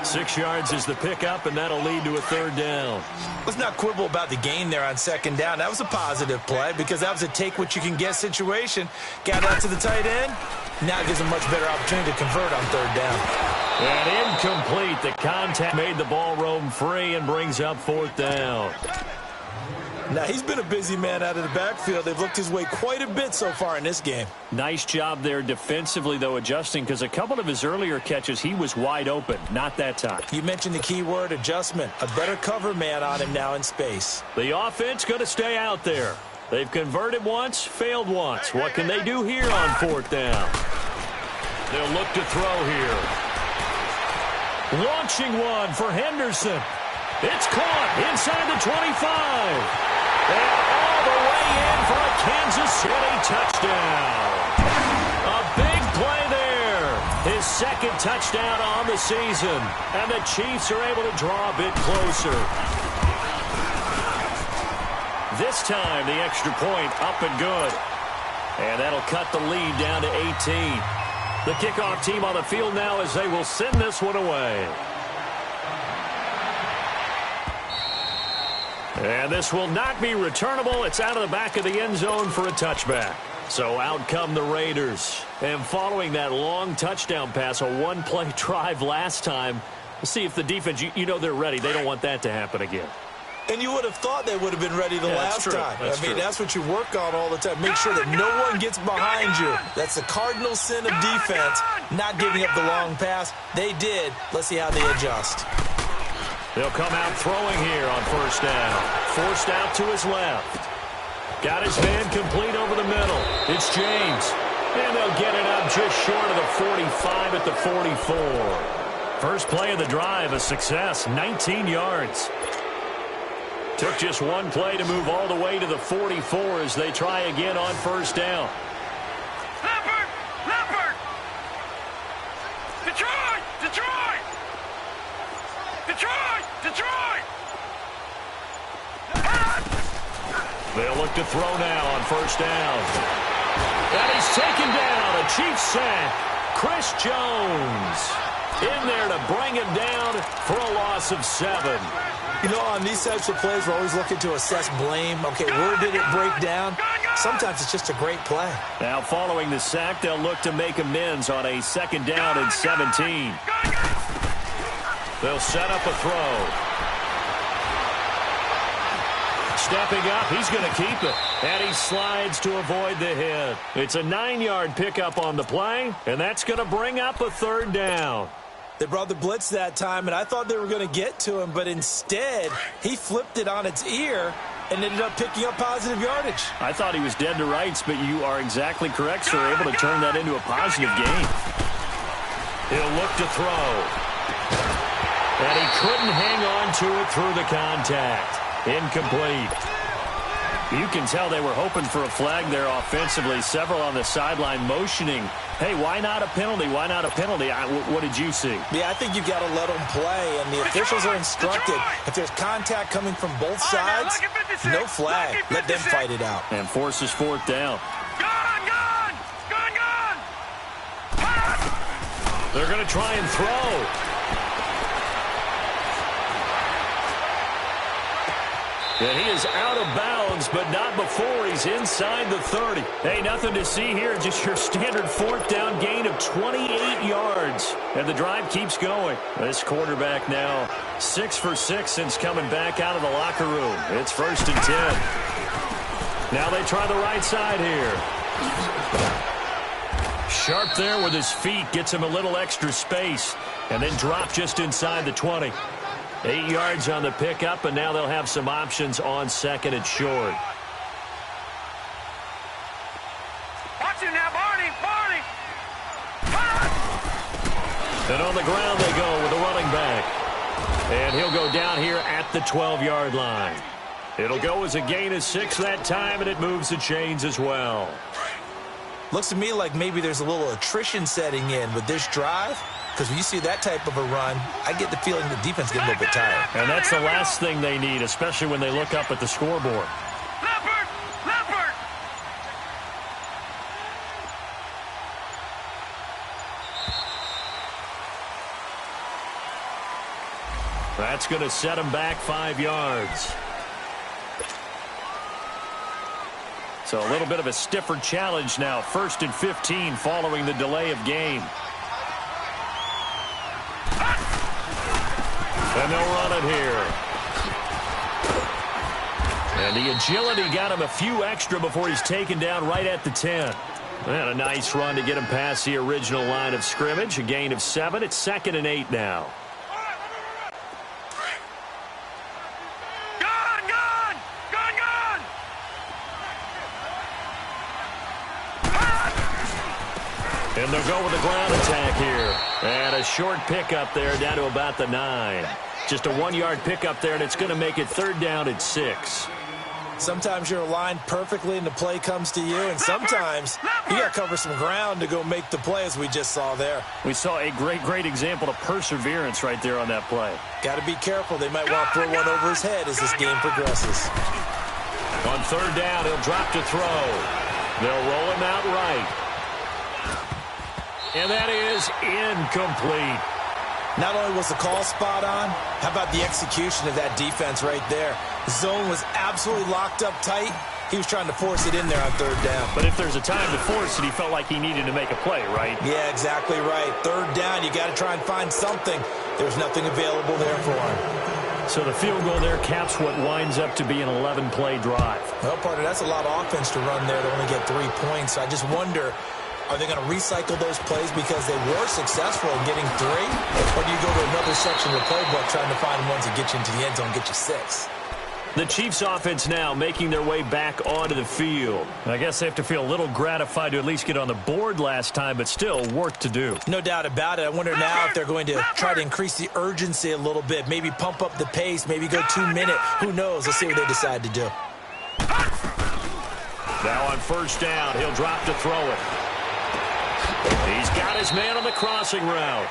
6 yards is the pickup, and that'll lead to a third down. Let's not quibble about the gain there on 2nd down. That was a positive play because that was a take-what-you-can-get situation. Got out to the tight end. Now it gives a much better opportunity to convert on 3rd down. And incomplete. The contact made the ball roam free and brings up 4th down. Now, he's been a busy man out of the backfield. They've looked his way quite a bit so far in this game. Nice job there defensively, though, adjusting, because a couple of his earlier catches, he was wide open. Not that time. You mentioned the key word, adjustment. A better cover man on him now in space. The offense going to stay out there. They've converted once, failed once. What can they do here on 4th down? They'll look to throw here. Launching one for Henderson. It's caught inside the 25. And all the way in for a Kansas City touchdown. A big play there. His 2nd touchdown on the season. And the Chiefs are able to draw a bit closer. This time, the extra point up and good. And that'll cut the lead down to 18. The kickoff team on the field now as they will send this one away. And this will not be returnable. It's out of the back of the end zone for a touchback. So out come the Raiders. And following that long touchdown pass, a one-play drive last time, See if the defense, you know they're ready. They don't want that to happen again. And you would have thought they would have been ready the last time. That's what you work on all the time. Make sure that no one gets behind you. That's the cardinal sin of defense, not giving up the long pass. They did. Let's see how they adjust. They'll come out throwing here on first down. Forced out to his left. Got his man complete over the middle. It's James. And they'll get it up just short of the 45 at the 44. First play of the drive, a success, 19 yards. Took just one play to move all the way to the 44 as they try again on first down. Leopard! Detroit! They'll look to throw now on first down. And he's taken down. A Chiefs sack. Chris Jones in there to bring him down for a loss of 7. You know, on these types of plays, we're always looking to assess blame. Okay, where did it break down? Sometimes it's just a great play. Now, following the sack, they'll look to make amends on a second down and 17. They'll set up a throw. Stepping up, he's going to keep it. And he slides to avoid the hit. It's a 9-yard pickup on the play, and that's going to bring up a third down. They brought the blitz that time, and I thought they were going to get to him, but instead, he flipped it on its ear and ended up picking up positive yardage. I thought he was dead to rights, but you are exactly correct, sir. Able to turn that into a positive gain. He'll look to throw. And he couldn't hang on to it through the contact. Incomplete. You can tell they were hoping for a flag there offensively. Several on the sideline motioning. Hey, why not a penalty? Why not a penalty? What did you see? Yeah, I think you've got to let them play, and the officials are instructed. If there's contact coming from both sides, no flag. Let them fight it out. And forces fourth down. Gone! They're going to try and throw. And he is out of bounds, but not before he's inside the 30. Hey, nothing to see here, just your standard fourth down gain of 28 yards. And the drive keeps going. This quarterback now 6 for 6 since coming back out of the locker room. It's 1st and 10. Now they try the right side here. Sharp there with his feet, gets him a little extra space, and then drop just inside the 20. 8 yards on the pickup, and now they'll have some options on second and short. Watch him now, Barney! And on the ground they go with the running back. And he'll go down here at the 12-yard line. It'll go as a gain of 6 that time, and it moves the chains as well. Looks to me like maybe there's a little attrition setting in with this drive. Because when you see that type of a run, I get the feeling the defense gets a little bit tired. And that's the last thing they need, especially when they look up at the scoreboard. Leopard! That's going to set them back 5 yards. So a little bit of a stiffer challenge now. 1st and 15 following the delay of game. And they'll run it here. And the agility got him a few extra before he's taken down right at the 10. And a nice run to get him past the original line of scrimmage. A gain of 7. It's 2nd and 8 now. Gone! And they'll go with the ground attack here. And a short pickup there down to about the 9. Just a 1-yard pickup there, and it's going to make it 3rd down and 6. Sometimes you're aligned perfectly and the play comes to you, and sometimes you got to cover some ground to go make the play, as we just saw there. We saw a great example of perseverance right there on that play. Got to be careful. They might want to throw one over his head as this game progresses. On 3rd down, he'll drop to throw. They'll roll him out right. And that is incomplete. Not only was the call spot on, how about the execution of that defense right there? The zone was absolutely locked up tight. He was trying to force it in there on 3rd down. But if there's a time to force it, he felt like he needed to make a play, right? Yeah, exactly right. 3rd down, you got to try and find something. There's nothing available there for him. So the field goal there caps what winds up to be an 11-play drive. Well, partner, that's a lot of offense to run there to only get 3 points. I just wonder, are they going to recycle those plays because they were successful in getting 3? Or do you go to another section of the playbook trying to find ones that get you into the end zone and get you 6? The Chiefs offense now making their way back onto the field. I guess they have to feel a little gratified to at least get on the board last time, but still work to do. No doubt about it. I wonder now if they're going to try to increase the urgency a little bit, maybe pump up the pace, maybe go 2 minute. Who knows? Let's see what they decide to do. Now on first down, he'll drop to throw it. He's got his man on the crossing route.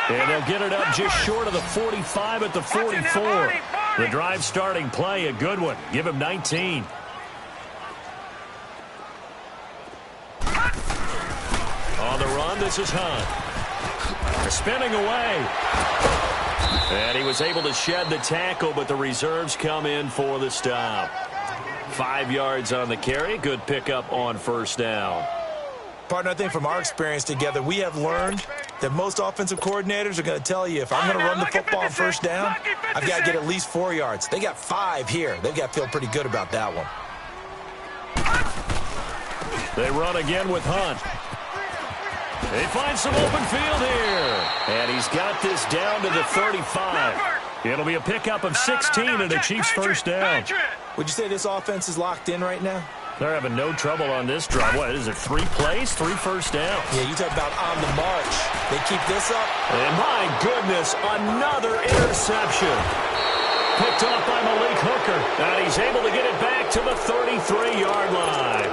And they'll get it up just short of the 45 at the 44. The drive starting play, a good one. Give him 19. On the run, this is Hunt. Spinning away. And he was able to shed the tackle, but the reserves come in for the stop. 5 yards on the carry. Good pickup on first down. Partner, I think from our experience together, we have learned that most offensive coordinators are going to tell you, if I'm going to run the football on first down, I've got to get at least 4 yards. They got 5 here. They've got to feel pretty good about that one. They run again with Hunt. They find some open field here. And he's got this down to the 35. It'll be a pickup of 16 and a Chiefs first down. Would you say this offense is locked in right now? They're having no trouble on this drive. What is it, 3 plays, 3 first downs? Yeah, you talk about on the march. They keep this up. And my goodness, another interception. Picked off by Malik Hooker. And he's able to get it back to the 33-yard line.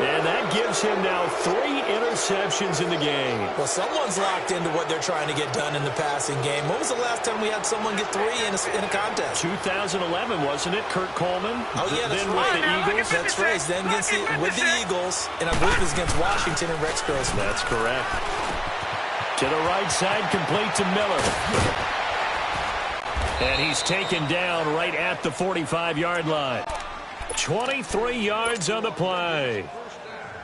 And that gives him now 3 interceptions in the game. Well, someone's locked into what they're trying to get done in the passing game. When was the last time we had someone get 3 in a contest? 2011, wasn't it? Kurt Coleman. Oh, yeah, that's then right. With the Eagles. That's right. Then with the Eagles, and I believe it was against Washington and Rex Grossman. That's correct. To the right side, complete to Miller. And he's taken down right at the 45-yard line. 23 yards on the play.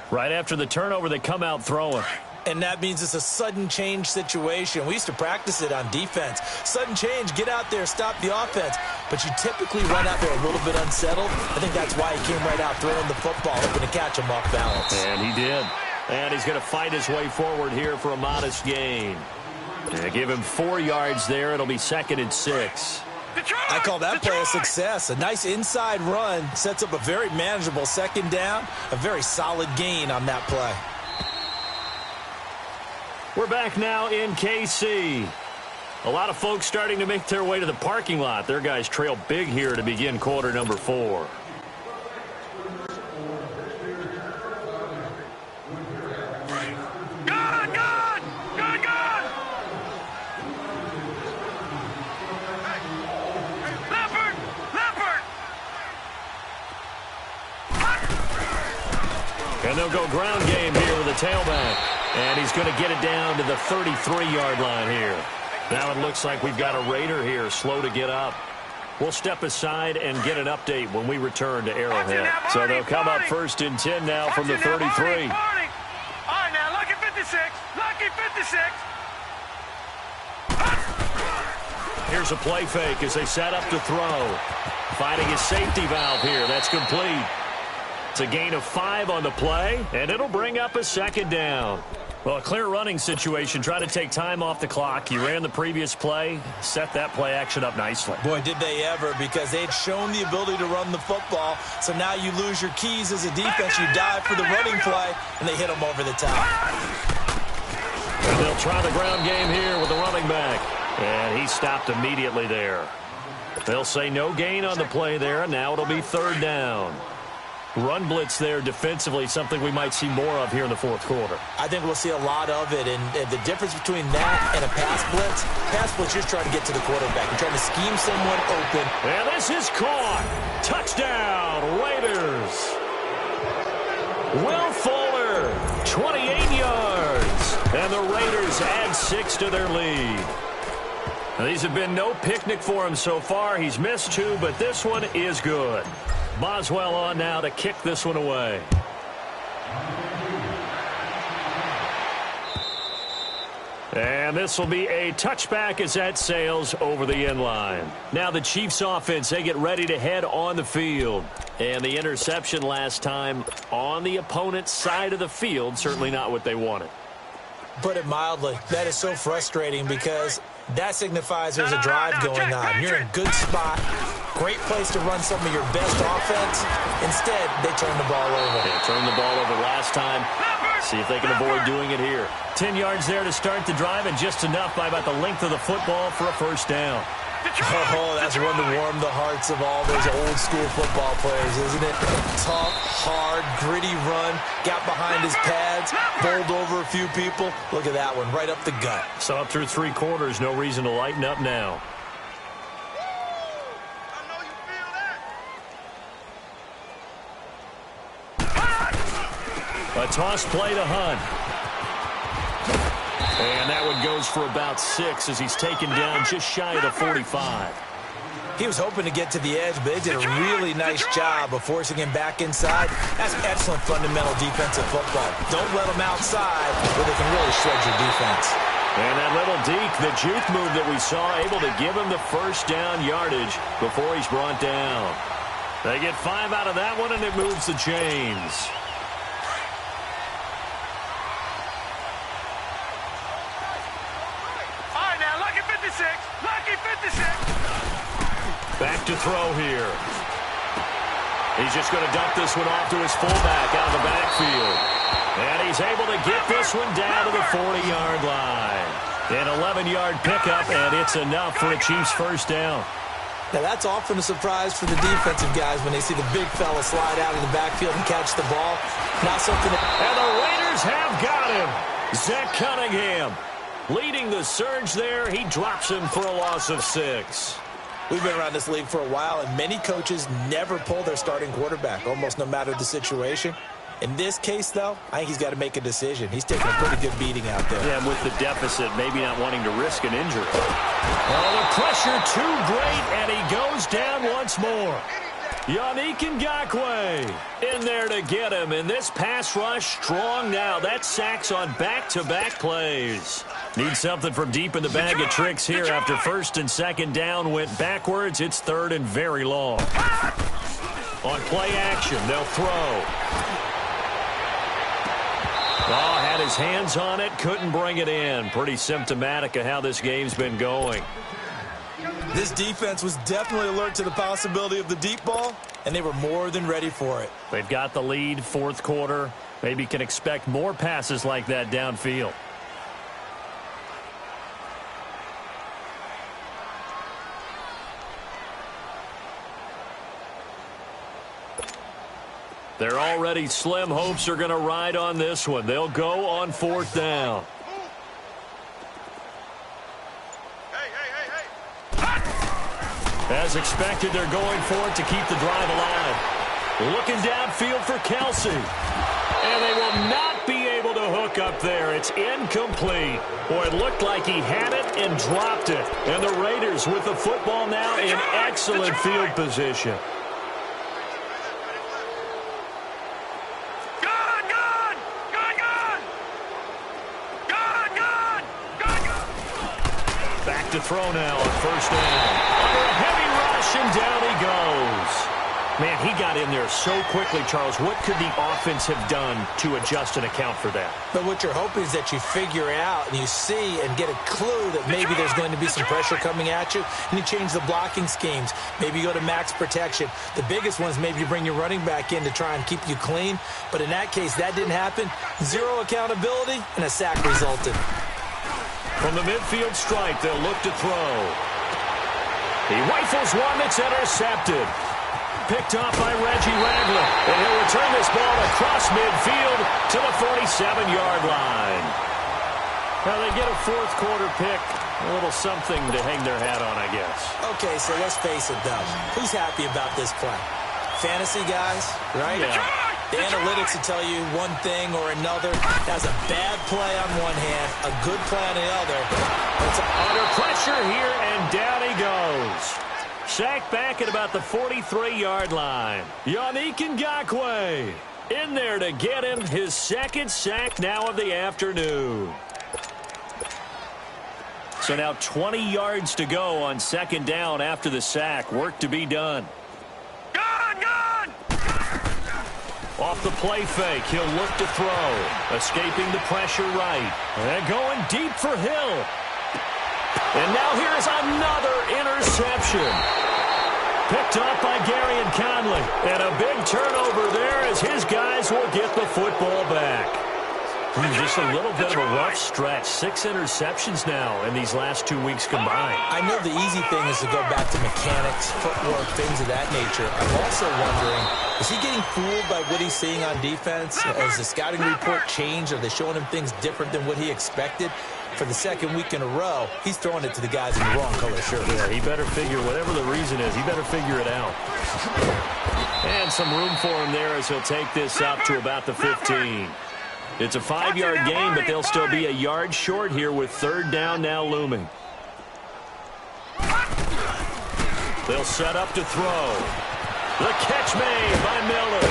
Right after the turnover, they come out throwing. And that means it's a sudden change situation. We used to practice it on defense. Sudden change, get out there, stop the offense. But you typically run out there a little bit unsettled. I think that's why he came right out throwing the football, hoping to catch him off balance. And he did. And he's going to fight his way forward here for a modest gain. They give him 4 yards there. It'll be 2nd and 6. I call that play a success. A nice inside run sets up a very manageable 2nd down. A very solid gain on that play. We're back now in KC. A lot of folks starting to make their way to the parking lot. Their guys trail big here to begin quarter number 4. And they'll go ground game here with a tailback. And he's going to get it down to the 33-yard line here. Now it looks like we've got a Raider here, slow to get up. We'll step aside and get an update when we return to Arrowhead. So they'll come up 1st and 10 now from the 33. All right, now, lucky 56. Lucky 56. Here's a play fake as they set up to throw. Finding his safety valve here. That's complete. It's a gain of 5 on the play, and it'll bring up a 2nd down. Well, a clear running situation. Try to take time off the clock. He ran the previous play, set that play action up nicely. Boy, did they ever, because they'd shown the ability to run the football. So now you lose your keys as a defense. You dive for the running play, and they hit them over the top. And they'll try the ground game here with the running back. And he stopped immediately there. They'll say no gain on the play there, and now it'll be 3rd down. Run blitz there defensively, something we might see more of here in the 4th quarter. I think we'll see a lot of it, and the difference between that and a pass blitz, you're trying to get to the quarterback. You're trying to scheme someone open. And this is caught. Touchdown, Raiders. Will Fuller, 28 yards. And the Raiders add 6 to their lead. Now, these have been no picnic for him so far. He's missed 2, but this one is good. Boswell on now to kick this one away. And this will be a touchback as that sails over the end line. Now the Chiefs offense, they get ready to head on the field. And the interception last time on the opponent's side of the field, certainly not what they wanted. Put it mildly, that is so frustrating because that signifies there's a drive going on. You're in a good spot, great place to run some of your best offense. Instead, they turn the ball over. They turned the ball over last time. See if they can avoid doing it here. 10 yards there to start the drive, and just enough by about the length of the football for a first down. Oh, that's one to warm the hearts of all those old-school football players, isn't it? Tough, hard, gritty run, got behind his pads, bowled over a few people. Look at that one, right up the gut. So up through 3 quarters, no reason to lighten up now. A toss play to Hunt. And that one goes for about 6 as he's taken down just shy of the 45. He was hoping to get to the edge, but they did a really nice job of forcing him back inside. That's excellent fundamental defensive football. Don't let him outside where they can really shred your defense. And that little deke, the juke move that we saw, able to give him the first down yardage before he's brought down. They get 5 out of that one, and it moves the chains. Back to throw here. He's just going to dump this one off to his fullback out of the backfield. And he's able to get this one down to the 40-yard line. An 11-yard pickup, and it's enough for a Chiefs first down. Now, that's often a surprise for the defensive guys when they see the big fella slide out of the backfield and catch the ball. Not something that... And the Raiders have got him. Zach Cunningham leading the surge there. He drops him for a loss of 6. We've been around this league for a while, and many coaches never pull their starting quarterback, almost no matter the situation. In this case, though, I think he's got to make a decision. He's taking a pretty good beating out there. Yeah, with the deficit, maybe not wanting to risk an injury. Oh, the pressure too great, and he goes down once more. Yannick Ngakoue in there to get him, and this pass rush strong now. That's sacks on back-to-back plays. Need something from deep in the bag of tricks here after first and second down went backwards. It's third and very long. On play action, they'll throw. Oh, had his hands on it, couldn't bring it in. Pretty symptomatic of how this game's been going. This defense was definitely alert to the possibility of the deep ball, and they were more than ready for it. They've got the lead, fourth quarter. Maybe can expect more passes like that downfield. They're already slim hopes are going to ride on this one. They'll go on fourth down. As expected, they're going for it to keep the drive alive. Looking downfield for Kelsey. And they will not be able to hook up there. It's incomplete. Boy, it looked like he had it and dropped it. And the Raiders with the football now in excellent field position. Back to throw now on first down. Under a heavy rush, and down he goes. Man, he got in there so quickly, Charles. What could the offense have done to adjust and account for that? But what you're hoping is that you figure out and you see and get a clue that maybe there's going to be some pressure coming at you, and you change the blocking schemes. Maybe you go to max protection. The biggest one is maybe you bring your running back in to try and keep you clean. But in that case, that didn't happen. Zero accountability, and a sack resulted. From the midfield stripe, they'll look to throw. He rifles one that's intercepted. Picked off by Reggie Ragland. And he'll return this ball across midfield to the 47-yard line. Now they get a fourth quarter pick. A little something to hang their hat on, I guess. Okay, so let's face it, though. Who's happy about this play? Fantasy guys, right? Yeah. The analytics will tell you one thing or another. That's a bad play on one hand, a good play on the other. It's under pressure here, and down he goes. Sacked back at about the 43-yard line. Yannick Ngakoue in there to get him his second sack now of the afternoon. So now 20 yards to go on second down after the sack. Work to be done. Gone! Off the play fake, he'll look to throw. Escaping the pressure right. And going deep for Hill. And now here's another interception. Picked up by Gary and Conley. And a big turnover there as his guys will get the football back. Just a little bit of a rough stretch. 6 interceptions now in these last 2 weeks combined. I know the easy thing is to go back to mechanics, footwork, things of that nature. I'm also wondering, is he getting fooled by what he's seeing on defense? Has the scouting report changed? Are they showing him things different than what he expected? For the second week in a row, he's throwing it to the guys in the wrong color shirt. Yeah, he better figure, whatever the reason is, he better figure it out. And some room for him there as he'll take this up to about the 15. It's a 5-yard gain, but they'll still be a yard short here with third down now looming. They'll set up to throw. The catch made by Miller.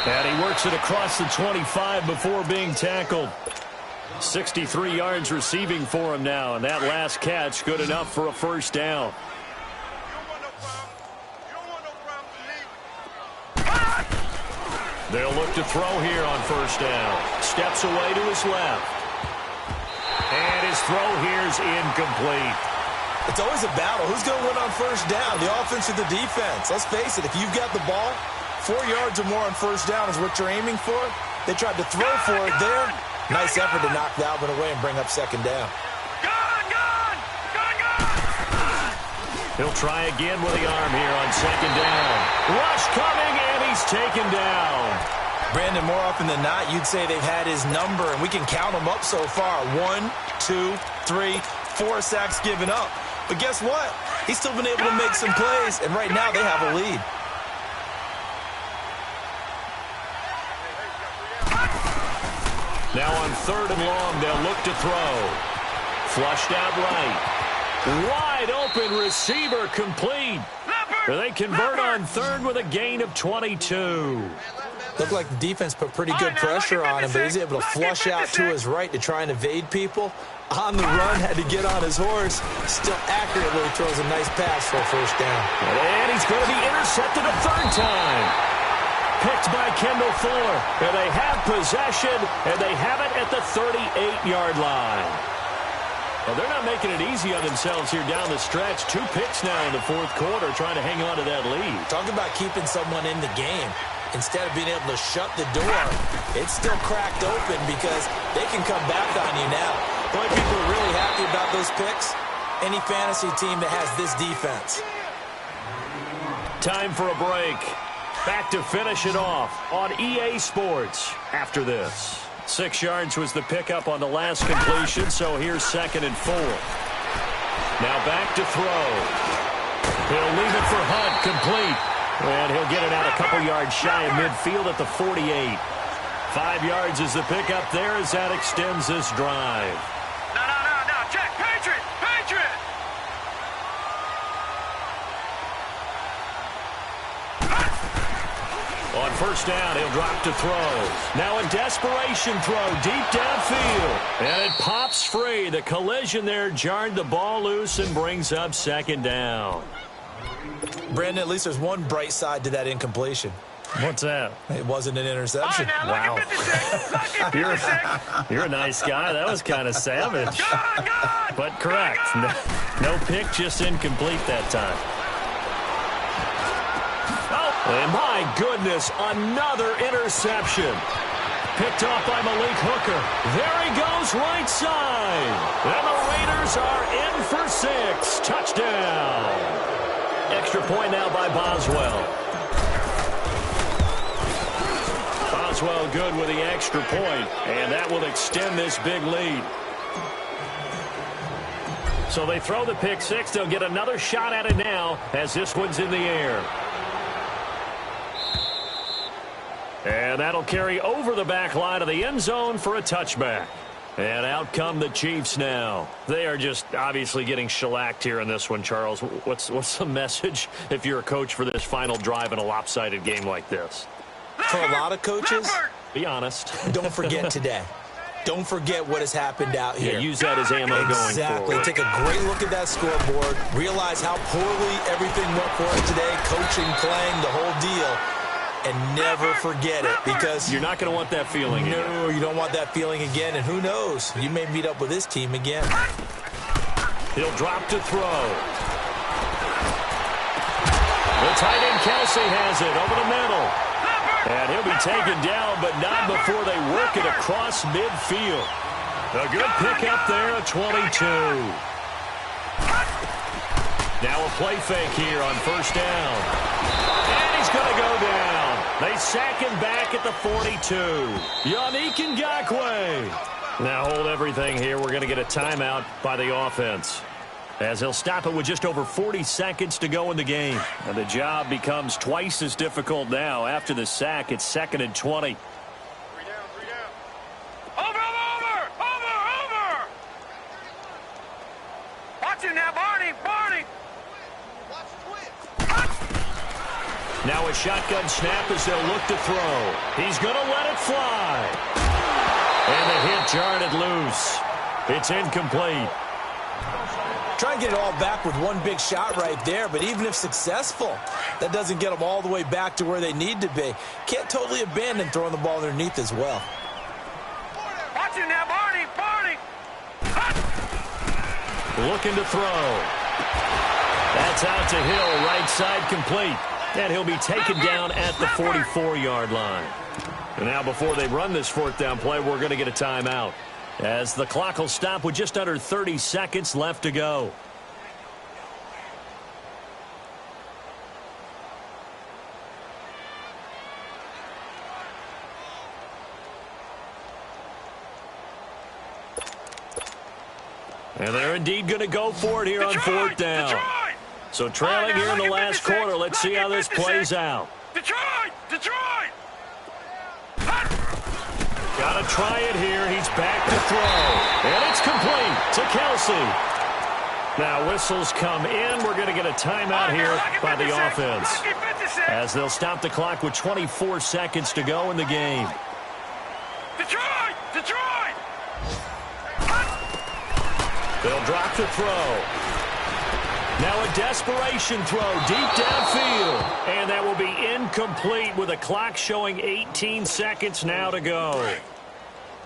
And he works it across the 25 before being tackled. 63 yards receiving for him now, and that last catch good enough for a first down. They'll look to throw here on first down. Steps away to his left. And his throw here's incomplete. It's always a battle. Who's going to win on first down, the offense or the defense? Let's face it, if you've got the ball, 4 yards or more on first down is what you're aiming for. They tried to throw for it there. Nice effort to knock that one away and bring up second down. He'll try again with the arm here on second down. Rush coming, and he's taken down. Brandon, more often than not, you'd say they've had his number, and we can count them up so far. 1, 2, 3, 4 sacks given up. But guess what? He's still been able to make some plays, and right now they have a lead. Now on third and long, they'll look to throw. Flushed out right. Wide open receiver complete. They convert on third with a gain of 22. Looked like the defense put pretty good pressure on him, but he's able to flush out to his right to try and evade people. On the run, had to get on his horse. Still accurately throws a nice pass for a first down. And he's going to be intercepted a third time. Picked by Kendall Fuller. And they have possession, and they have it at the 38-yard line. Well, they're not making it easy on themselves here down the stretch. 2 picks now in the fourth quarter trying to hang on to that lead. Talk about keeping someone in the game. Instead of being able to shut the door, it's still cracked open because they can come back on you now. The only people are really happy about those picks, any fantasy team that has this defense. Time for a break. Back to finish it off on EA Sports after this. 6 yards was the pickup on the last completion, so here's second and 4. Now back to throw. He'll leave it for Hunt, complete. And he'll get it out a couple yards shy of midfield at the 48. 5 yards is the pickup there as that extends this drive. No, check, Patriot! On first down, he'll drop to throw. Now a desperation throw deep downfield. And it pops free. The collision there jarred the ball loose and brings up second down. Brandon, at least there's one bright side to that incompletion. What's that? It wasn't an interception. Wow. You're a nice guy. That was kind of savage. But correct. No pick, just incomplete that time. And my goodness, another interception. Picked off by Malik Hooker. There he goes, right side. And the Raiders are in for 6. Touchdown. Extra point now by Boswell. Boswell good with the extra point, and that will extend this big lead. So they throw the pick 6. They'll get another shot at it now as this one's in the air. And that'll carry over the back line of the end zone for a touchback. And out come the Chiefs now. They are just obviously getting shellacked here in this one, Charles. What's the message if you're a coach for this final drive in a lopsided game like this? For a lot of coaches, be honest. don't forget today. don't forget what has happened out here. Yeah, use that as ammo going forward. Exactly. Take a great look at that scoreboard. Realize how poorly everything went for us today, coaching, playing, the whole deal. And never forget it, because you're not going to want that feeling again. No, you don't want that feeling again, and who knows? You may meet up with this team again. He'll drop to throw. The tight end Kelsey has it over the middle. And he'll be taken down, but not before they work it across midfield. A good pickup there at 22. Now a play fake here on first down. And he's going to go down. They sack him back at the 42. Yannick Ngakoue. Now hold everything here. We're going to get a timeout by the offense, as he'll stop it with just over 40 seconds to go in the game. And the job becomes twice as difficult now. After the sack, it's 2nd and 20. 3 down, 3 down. Over! Watch him now, Barney! Watch twitch. Now a shotgun snap as they'll look to throw. He's going to let it fly. And the hit jarred it loose. It's incomplete. Try and get it all back with one big shot right there, but even if successful, that doesn't get them all the way back to where they need to be. Can't totally abandon throwing the ball underneath as well. Watch him now, Barney! Looking to throw. That's out to Hill, right side complete. And he'll be taken down at the 44-yard line. And now before they run this 4th down play, we're going to get a timeout, as the clock will stop with just under 30 seconds left to go. And they're indeed going to go for it here on 4th down. So trailing here in the last quarter, let's see how this plays out. Detroit! Got to try it here. He's back to throw. And it's complete to Kelsey. Now whistles come in. We're going to get a timeout here by the offense, as they'll stop the clock with 24 seconds to go in the game. Detroit! They'll drop to throw. Now a desperation throw deep downfield. And that will be incomplete with a clock showing 18 seconds now to go.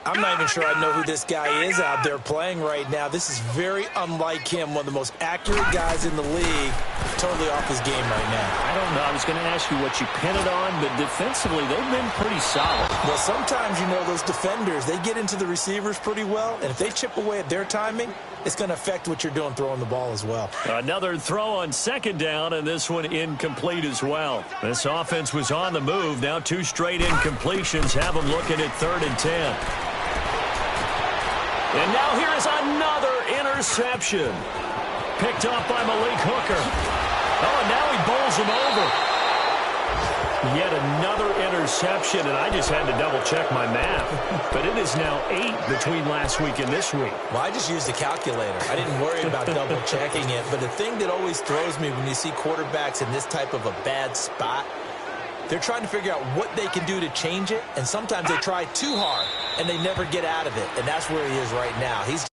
I'm not even sure I know who this guy is out there playing right now. This is very unlike him, one of the most accurate guys in the league. Totally off his game right now. I don't know. I was going to ask you what you pin it on, but defensively, they've been pretty solid. Well, sometimes, you know, those defenders, they get into the receivers pretty well, and if they chip away at their timing, it's going to affect what you're doing throwing the ball as well. Another throw on 2nd down, and this one incomplete as well. This offense was on the move. Now 2 straight incompletions have them looking at 3rd and 10. And now here is another interception. Picked off by Malik Hooker. Oh, and now he bowls him over. Yet another interception, and I just had to double-check my math. But it is now 8 between last week and this week. Well, I just used a calculator. I didn't worry about double-checking it. But the thing that always throws me when you see quarterbacks in this type of a bad spot, they're trying to figure out what they can do to change it, and sometimes they try too hard, and they never get out of it, and that's where he is right now. He's